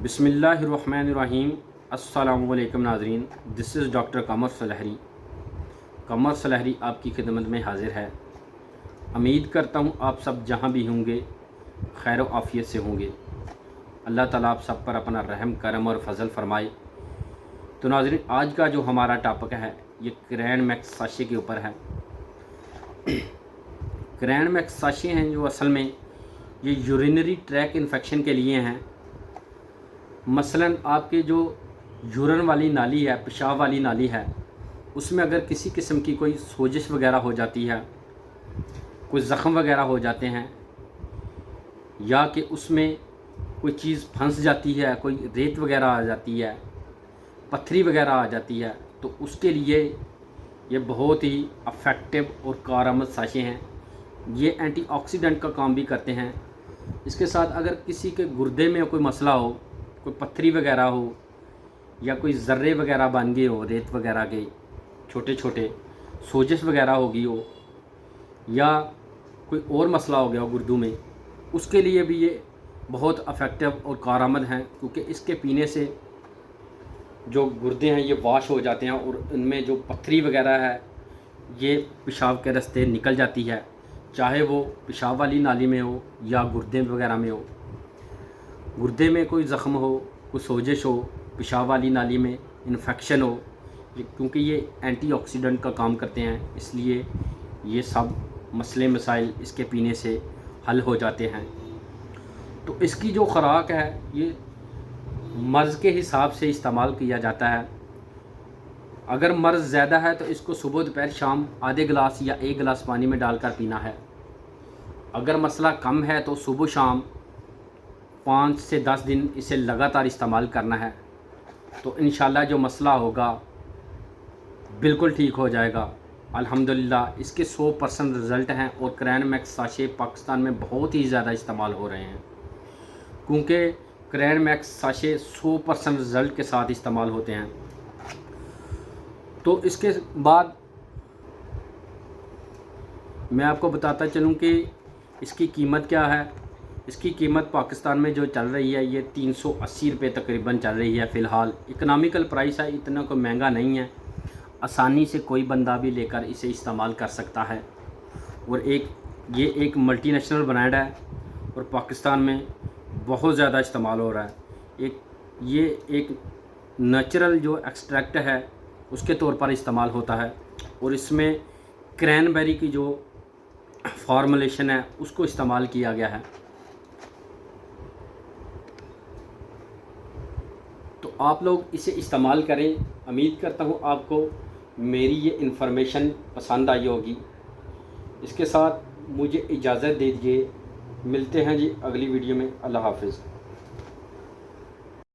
बिस्मिल्लाहिर्रहमानिर्रहीम। अस्सलामुअलैकुम नाज़रीन, दिस इज़ डॉक्टर कमर सलहरी। कमर सलहरी आपकी खिदमत में हाज़िर है। उम्मीद करता हूँ आप सब जहाँ भी होंगे खैर व आफ़ियत से होंगे। अल्लाह ताला आप सब पर अपना रहम करम और फजल फरमाए। तो नाज़रीन, आज का जो हमारा टॉपिक है ये क्रैनमैक्स साशे के ऊपर है। क्रैनमैक्स साशे हैं जो असल में ये यूरिनरी ट्रैक इन्फेक्शन के लिए हैं। मसलन आपके जो यूरिन वाली नाली है, पेशाब वाली नाली है, उसमें अगर किसी किस्म की कोई सोजिश वगैरह हो जाती है, कोई ज़ख़म वगैरह हो जाते हैं, या कि उसमें कोई चीज़ फंस जाती है, कोई रेत वगैरह आ जाती है, पत्थरी वगैरह आ जाती है, तो उसके लिए ये बहुत ही अफेक्टिव और कारआमद साशे हैं। ये एंटीऑक्सीडेंट का काम भी करते हैं। इसके साथ अगर किसी के गुर्दे में कोई मसला हो, कोई पत्थरी वगैरह हो, या कोई ज़र्रे वगैरह बन गए हो, रेत वगैरह के छोटे छोटे सोजिश वगैरह होगी हो, या कोई और मसला हो गया हो गुर्दों में, उसके लिए भी ये बहुत अफेक्टिव और कारआमद हैं। क्योंकि इसके पीने से जो गुर्दे हैं ये वॉश हो जाते हैं और इनमें जो पत्थरी वगैरह है ये पेशाब के रास्ते निकल जाती है, चाहे वो पेशाब वाली नाली में हो या गुर्दे वगैरह में हो। गुर्दे में कोई ज़ख़म हो, कोई सोजिश हो, पेशाब वाली नाली में इन्फेक्शन हो, क्योंकि ये एंटीऑक्सीडेंट का काम करते हैं, इसलिए ये सब मसले मसाइल इसके पीने से हल हो जाते हैं। तो इसकी जो ख़ुराक है ये मर्ज़ के हिसाब से इस्तेमाल किया जाता है। अगर मर्ज़ ज़्यादा है तो इसको सुबह दोपहर शाम आधे गिलास या 1 गिलास पानी में डालकर पीना है। अगर मसला कम है तो सुबह शाम 5 से 10 दिन इसे लगातार इस्तेमाल करना है, तो इंशाल्लाह जो मसला होगा बिल्कुल ठीक हो जाएगा। अल्हम्दुलिल्लाह इसके 100% रिज़ल्ट हैं और क्रैनमैक्स साशे पाकिस्तान में बहुत ही ज़्यादा इस्तेमाल हो रहे हैं, क्योंकि क्रैनमैक्स साशे 100% रिज़ल्ट के साथ इस्तेमाल होते हैं। तो इसके बाद मैं आपको बताता चलूँ कि इसकी कीमत क्या है। इसकी कीमत पाकिस्तान में जो चल रही है ये 380 रुपये तकरीबन चल रही है फ़िलहाल। इकनॉमिकल प्राइस है, इतना कोई महंगा नहीं है, आसानी से कोई बंदा भी लेकर इसे इस्तेमाल कर सकता है। और ये एक मल्टीनेशनल ब्रांड है और पाकिस्तान में बहुत ज़्यादा इस्तेमाल हो रहा है। ये एक नेचुरल जो एक्सट्रैक्ट है उसके तौर पर इस्तेमाल होता है, और इसमें क्रैनबेरी की जो फार्मूलेशन है उसको इस्तेमाल किया गया है। तो आप लोग इसे इस्तेमाल करें। उम्मीद करता हूँ आपको मेरी ये इन्फॉर्मेशन पसंद आई होगी। इसके साथ मुझे इजाज़त दे दीजिए, मिलते हैं जी अगली वीडियो में। अल्लाह हाफ़िज़।